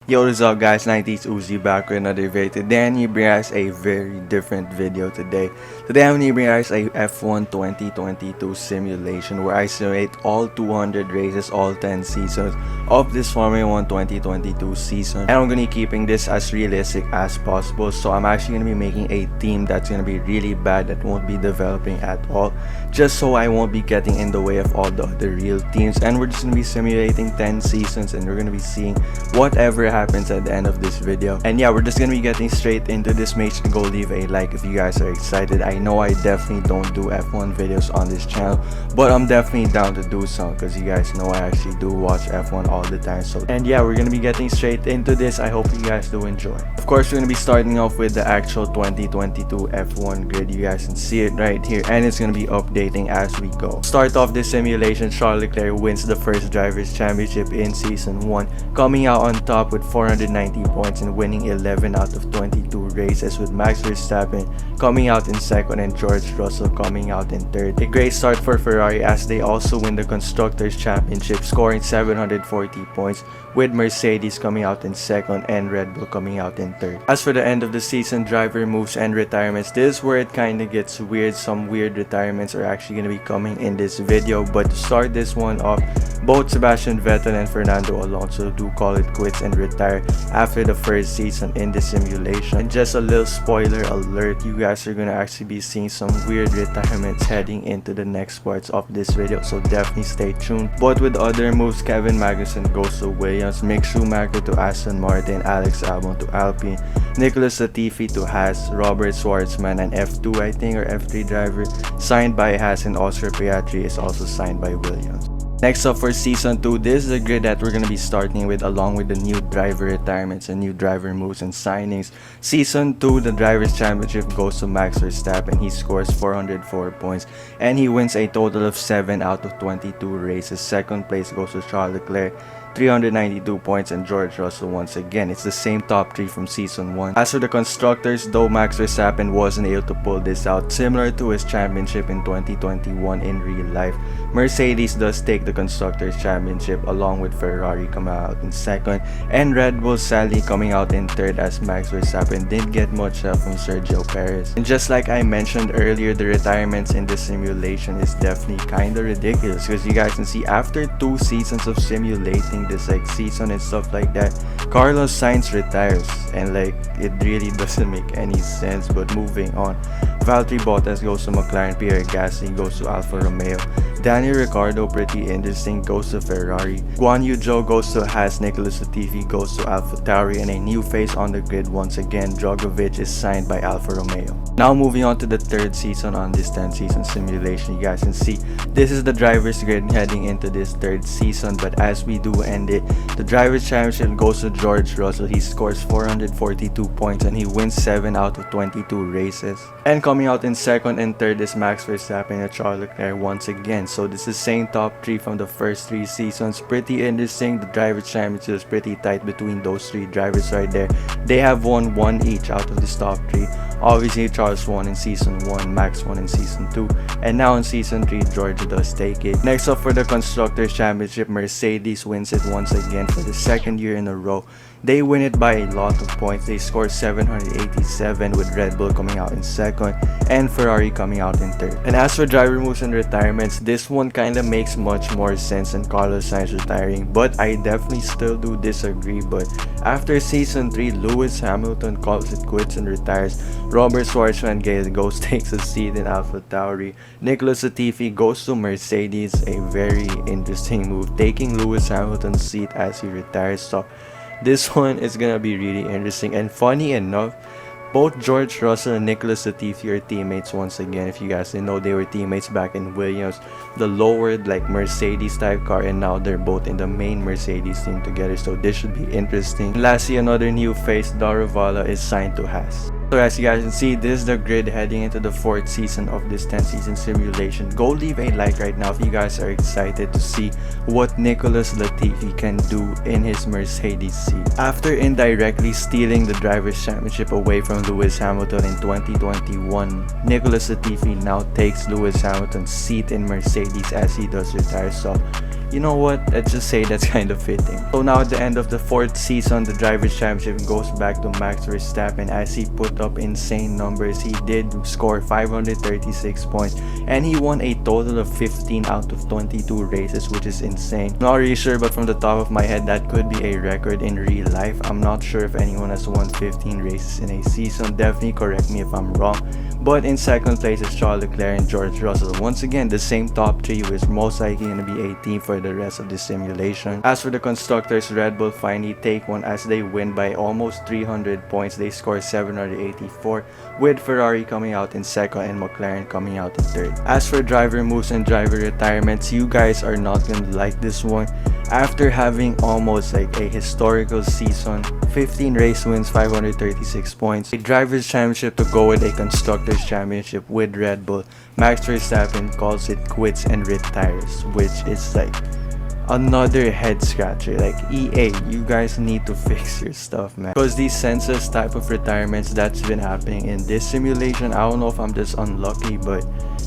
Yo, what's up guys, 90s Uzi back with another video. Today I'm gonna bring us a very different video today. Today I'm gonna bring us a F1 2022 simulation where I simulate all 200 races, all 10 seasons of this Formula 1 2022 season. And I'm gonna be keeping this as realistic as possible. So I'm actually gonna be making a team that's gonna be really bad, that won't be developing at all, just so I won't be getting in the way of all the other real teams. And we're just gonna be simulating 10 seasons and we're gonna be seeing whatever happens at the end of this video. And yeah, we're just gonna be getting straight into this. Make sure to go leave a like if you guys are excited. I know I definitely don't do F1 videos on this channel, but I'm definitely down to do some because you guys know I actually do watch F1 all the time. So, and yeah, we're gonna be getting straight into this. I hope you guys do enjoy. Of course, we're gonna be starting off with the actual 2022 F1 grid. You guys can see it right here, and it's gonna be updating as we go. Start off this simulation, Charles Leclerc wins the first drivers championship in season 1, coming out on top with 490 points and winning 11 out of 22 races, with Max Verstappen coming out in second and George Russell coming out in third. A great start for Ferrari as they also win the Constructors' Championship, scoring 740 points, with Mercedes coming out in second and Red Bull coming out in third. As for the end of the season driver moves and retirements, this is where it kinda gets weird. Some weird retirements are actually gonna be coming in this video, but to start this one off, both Sebastian Vettel and Fernando Alonso do call it quits and retire after the first season in the simulation. And just a little spoiler alert, you guys are gonna actually be seeing some weird retirements heading into the next parts of this video, so definitely stay tuned. But with other moves, Kevin Magnussen goes to Williams, Mick Schumacher to Aston Martin, Alex Albon to Alpine, Nicholas Latifi to Haas, Robert Schwartzman, an F2 I think or F3 driver, signed by Haas, and Oscar Piastri is also signed by Williams. Next up for season 2, this is the grid that we're going to be starting with, along with the new driver retirements and new driver moves and signings. Season 2, the drivers championship goes to Max Verstappen. He scores 404 points and he wins a total of 7 out of 22 races. Second place goes to Charles Leclerc, 392 points, and George Russell once again. It's the same top 3 from season 1. As for the constructors, though Max Verstappen wasn't able to pull this out, similar to his championship in 2021 in real life, Mercedes does take the constructors championship along with Ferrari coming out in second and Red Bull sadly coming out in third, as Max Verstappen didn't get much help from Sergio Perez. And just like I mentioned earlier, the retirements in this simulation is definitely kinda ridiculous because you guys can see after 2 seasons of simulating this like season and stuff like that, Carlos Sainz retires, and like it really doesn't make any sense. But moving on, Valtteri Bottas goes to McLaren, Pierre Gasly goes to Alfa Romeo, Daniel Ricciardo, pretty interesting, goes to Ferrari, Guan Yu Zhou goes to Haas, Nicholas Latifi goes to AlphaTauri, and a new face on the grid once again, Drogovic is signed by Alfa Romeo. Now moving on to the third season on this 10 season simulation, you guys can see this is the drivers grid heading into this third season. But as we do end it, the drivers championship goes to George Russell. He scores 442 points and he wins 7 out of 22 races. And coming out in second and third is Max Verstappen and Charles Leclerc once again. So this is the same top 3 from the first 3 seasons. Pretty interesting. The drivers championship is pretty tight between those 3 drivers right there. They have won 1 each out of this top 3. Obviously Charles won in season 1, Max won in season 2, and now in season 3 George does take it. Next up for the Constructors Championship, Mercedes wins it once again for the 2nd year in a row. They win it by a lot of points. They score 787, with Red Bull coming out in second and Ferrari coming out in third. And as for driver moves and retirements, this one kinda makes much more sense than Carlos Sainz retiring, but I definitely still do disagree. But after season 3, Lewis Hamilton calls it quits and retires. Robert Schwartzman goes takes a seat in AlphaTauri. Nicholas Latifi goes to Mercedes, a very interesting move, taking Lewis Hamilton's seat as he retires. So this one is gonna be really interesting. And funny enough, both George Russell and Nicholas Latifi are teammates once again. If you guys didn't know, they were teammates back in Williams, the lowered like Mercedes type car, and now they're both in the main Mercedes team together, so this should be interesting. Lastly, another new face, Daruvala, is signed to Haas. So as you guys can see, this is the grid heading into the 4th season of this 10 season simulation. Go leave a like right now if you guys are excited to see what Nicholas Latifi can do in his Mercedes seat. After indirectly stealing the drivers championship away from Lewis Hamilton in 2021, Nicholas Latifi now takes Lewis Hamilton's seat in Mercedes as he does retire. So you know what, let's just say that's kind of fitting. So now at the end of the 4th season, the Drivers' Championship goes back to Max Verstappen as he put up insane numbers. He did score 536 points and he won a total of 15 out of 22 races, which is insane. Not really sure, but from the top of my head, that could be a record in real life. I'm not sure if anyone has won 15 races in a season. Definitely correct me if I'm wrong. But in second place is Charles Leclerc and George Russell. Once again, the same top 3, which most likely going to be a team for the rest of the simulation. As for the constructors, Red Bull finally take one as they win by almost 300 points. They score 784, with Ferrari coming out in second and McLaren coming out in third. As for driver moves and driver retirements, you guys are not going to like this one. After having almost like a historical season, 15 race wins, 536 points, a Drivers' Championship to go with a Constructors' Championship with Red Bull, Max Verstappen calls it quits and retires, which is like another head scratcher. Like, EA, you guys need to fix your stuff, man, because these census type of retirements that's been happening in this simulation, I don't know if I'm just unlucky, but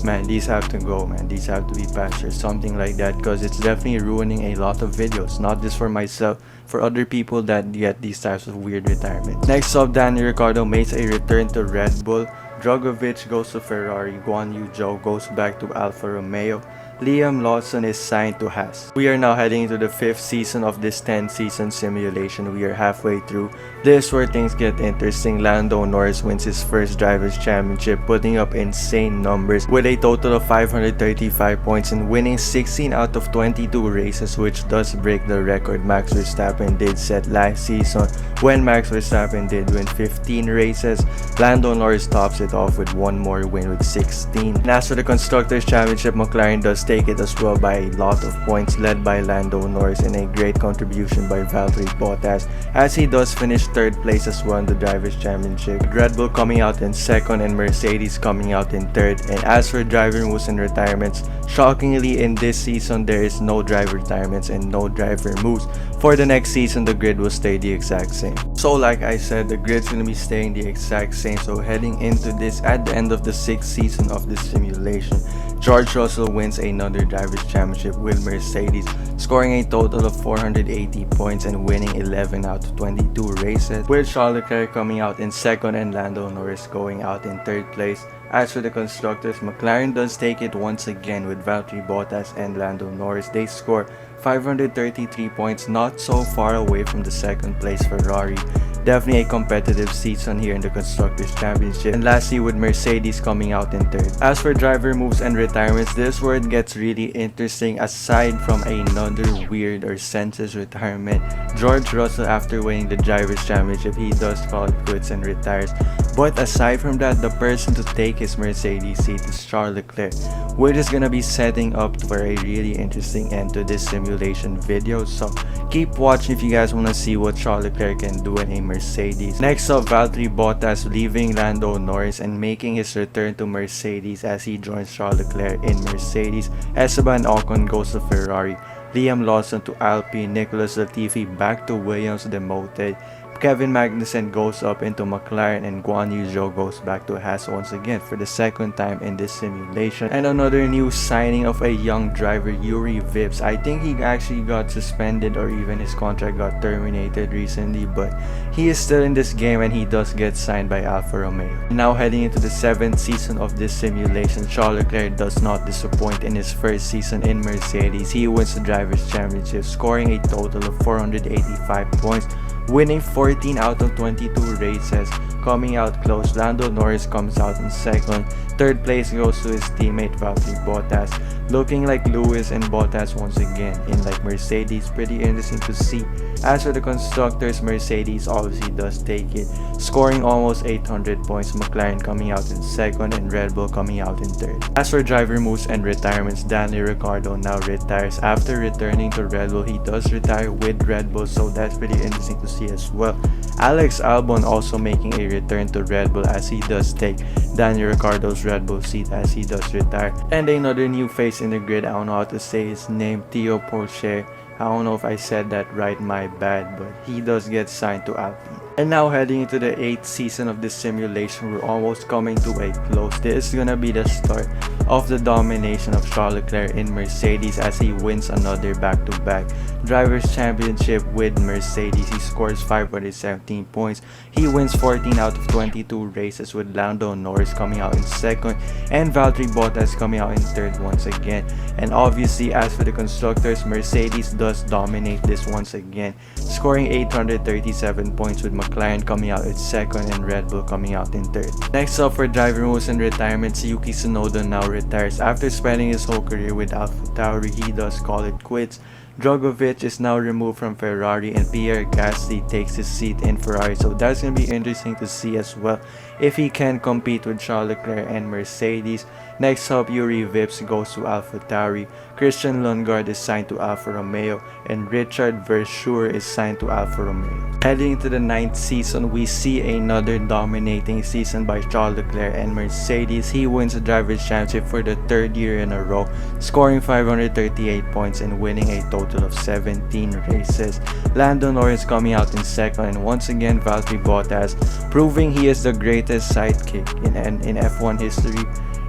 man, these have to go, man. These have to be patched or something like that, because it's definitely ruining a lot of videos, not just for myself, for other people that get these types of weird retirements. Next up, Daniel Ricciardo makes a return to Red Bull, Drogovic goes to Ferrari, Guan Yu Zhou goes back to Alfa Romeo, Liam Lawson is signed to Haas. We are now heading into the 5th season of this 10-season simulation. We are halfway through. This is where things get interesting. Lando Norris wins his first Drivers' Championship, putting up insane numbers with a total of 535 points and winning 16 out of 22 races, which does break the record Max Verstappen did set last season when Max Verstappen did win 15 races. Lando Norris tops it off with one more win with 16. And as for the Constructors' Championship, McLaren does take it as well by a lot of points, led by Lando Norris, and a great contribution by Valtteri Bottas as he does finish 3rd place as well in the Drivers' Championship, with Red Bull coming out in 2nd and Mercedes coming out in 3rd. And as for driver moves and retirements, shockingly in this season there is no driver retirements and no driver moves. For the next season, the grid will stay the exact same. So like I said, the grid's gonna be staying the exact same. So heading into this, at the end of the 6th season of this simulation, George Russell wins another Drivers' Championship with Mercedes, scoring a total of 480 points and winning 11 out of 22 races, with Charles Leclerc coming out in 2nd and Lando Norris going out in 3rd place. As for the constructors, McLaren does take it once again with Valtteri Bottas and Lando Norris. They score 533 points, not so far away from the 2nd place Ferrari. Definitely a competitive season here in the Constructors' Championship. And lastly, with Mercedes coming out in 3rd. As for driver moves and retirements, this where it gets really interesting. Aside from another weird or census retirement, George Russell, after winning the Drivers' Championship, he does call it quits and retires. But aside from that, the person to take his Mercedes seat is Charles Leclerc, which is gonna be setting up for a really interesting end to this simulation video. So keep watching if you guys wanna see what Charles Leclerc can do in a Mercedes. Next up, Valtteri Bottas leaving Lando Norris and making his return to Mercedes as he joins Charles Leclerc in Mercedes. Esteban Ocon goes to Ferrari, Liam Lawson to Alpine, Nicholas Latifi back to Williams demoted, Kevin Magnussen goes up into McLaren, and Guan Yu Zhou goes back to Haas once again for the 2nd time in this simulation. And another new signing of a young driver, Yuri Vips. I think he actually got suspended or even his contract got terminated recently, but he is still in this game and he does get signed by Alfa Romeo. Now heading into the 7th season of this simulation, Charles Leclerc does not disappoint in his first season in Mercedes. He wins the Drivers' Championship, scoring a total of 485 points, winning 14 out of 22 races, coming out close. Lando Norris comes out in 2nd. 3rd place goes to his teammate Valtteri Bottas, looking like Lewis and Bottas once again in like Mercedes. Pretty interesting to see. As for the constructors, Mercedes obviously does take it, scoring almost 800 points. McLaren coming out in 2nd and Red Bull coming out in 3rd. As for driver moves and retirements, Daniel Ricciardo now retires. After returning to Red Bull, he does retire with Red Bull, so that's pretty interesting to see as well. Alex Albon also making a return to Red Bull as he does take Daniel Ricciardo's Red Bull seat as he does retire. And another new face in the grid, I don't know how to say his name, Theo Pourchaire. I don't know if I said that right, my bad, but he does get signed to Alpine. And now heading into the 8th season of this simulation, we're almost coming to a close. This is gonna be the start of the domination of Charles Leclerc in Mercedes as he wins another back-to-back Drivers' Championship with Mercedes. He scores 517 points. He wins 14 out of 22 races with Lando Norris coming out in 2nd and Valtteri Bottas coming out in 3rd once again. And obviously, as for the constructors, Mercedes does dominate this once again, scoring 837 points with McLaren coming out in 2nd and Red Bull coming out in 3rd. Next up for driver moves and retirements, Yuki Tsunoda now retires. After spending his whole career with AlphaTauri, he does call it quits. Drogovic is now removed from Ferrari and Pierre Gasly takes his seat in Ferrari, so that's going to be interesting to see as well if he can compete with Charles Leclerc and Mercedes. Next up, Yuri Vips goes to AlphaTauri, Christian Lundgaard is signed to Alfa Romeo, and Richard Verschoor is signed to Alfa Romeo. Heading into the 9th season, we see another dominating season by Charles Leclerc and Mercedes. He wins the Drivers' Championship for the 3rd year in a row, scoring 538 points and winning a total of 17 races. Lando Norris coming out in 2nd, and once again Valtteri Bottas, proving he is the greatest sidekick in F1 history.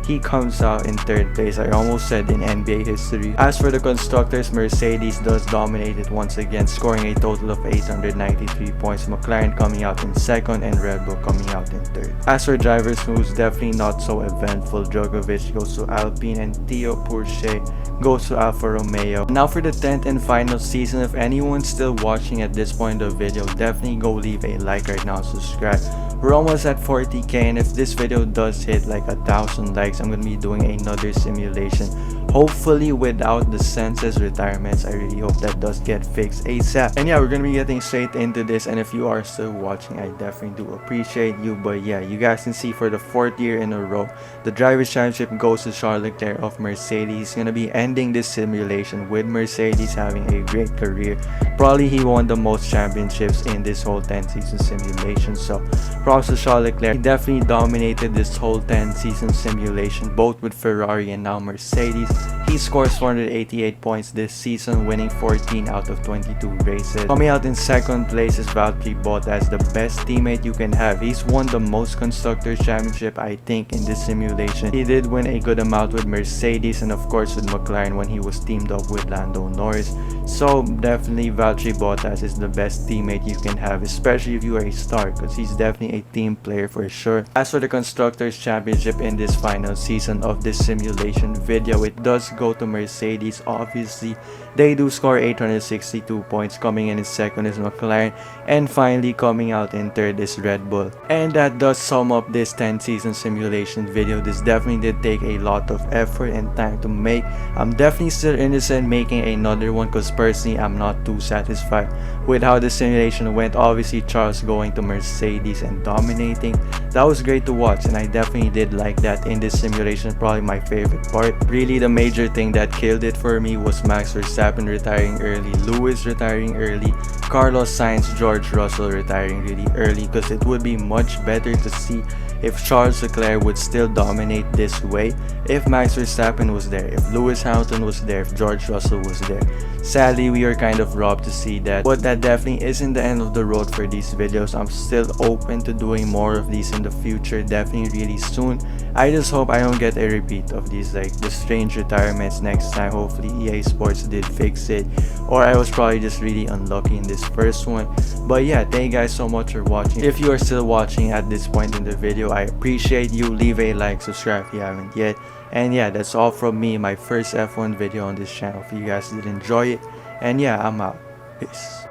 He comes out in 3rd place. I almost said in NBA history. As for the constructors, Mercedes does dominate it once again, scoring a total of 893 points. McLaren coming out in 2nd and Red Bull coming out in 3rd. As for drivers who's definitely not so eventful, Drogovic goes to Alpine and Theo Pourchaire goes to Alfa Romeo. Now for the 10th and final season, if anyone's still watching at this point of the video, definitely go leave a like right now, subscribe. We're almost at 40k, and if this video does hit like 1,000 likes, I'm gonna be doing another simulation, hopefully without the census retirements. I really hope that does get fixed ASAP. And yeah, we're gonna be getting straight into this, and if you are still watching, I definitely do appreciate you. But yeah, you guys can see for the 4th year in a row, the Drivers' Championship goes to Charles Leclerc of Mercedes. He's gonna be ending this simulation with Mercedes having a great career. Probably he won the most championships in this whole 10 season simulation, so props to Charles Leclerc. He definitely dominated this whole 10 season simulation, both with Ferrari and now Mercedes. He scores 488 points this season, winning 14 out of 22 races. Coming out in 2nd place is Valtteri Bottas, the best teammate you can have. He's won the most Constructors' Championship, I think, in this simulation. He did win a good amount with Mercedes and of course with McLaren when he was teamed up with Lando Norris. So definitely Valtteri Bottas is the best teammate you can have, especially if you are a star, because he's definitely a team player for sure. As for the Constructors' Championship in this final season of this simulation video, it does go to Mercedes. Obviously, they do score 862 points. Coming in 2nd is McLaren, and finally coming out in 3rd is Red Bull. And that does sum up this 10 season simulation video. This definitely did take a lot of effort and time to make. I'm definitely still interested in making another one, because personally I'm not too satisfied with how the simulation went. Obviously, Charles going to Mercedes and dominating, that was great to watch, and I definitely did like that in this simulation. Probably my favorite part. Really, the major thing that killed it for me was Max Verstappen retiring early, Lewis retiring early, Carlos Sainz, George Russell retiring really early, because it would be much better to see if Charles Leclerc would still dominate this way if Max Verstappen was there, if Lewis Hamilton was there, if George Russell was there. Sadly, we are kind of robbed to see that, but that definitely isn't the end of the road for these videos. I'm still open to doing more of these in the future, definitely really soon. I just hope I don't get a repeat of these, like the strange retirements next time. Hopefully EA Sports did fix it, or I was probably just really unlucky in this first one. But yeah, thank you guys so much for watching. If you are still watching at this point in the video, I appreciate you. Leave a like, subscribe if you haven't yet. And yeah, that's all from me, my first F1 video on this channel. If you guys did enjoy it, and yeah, I'm out. Peace.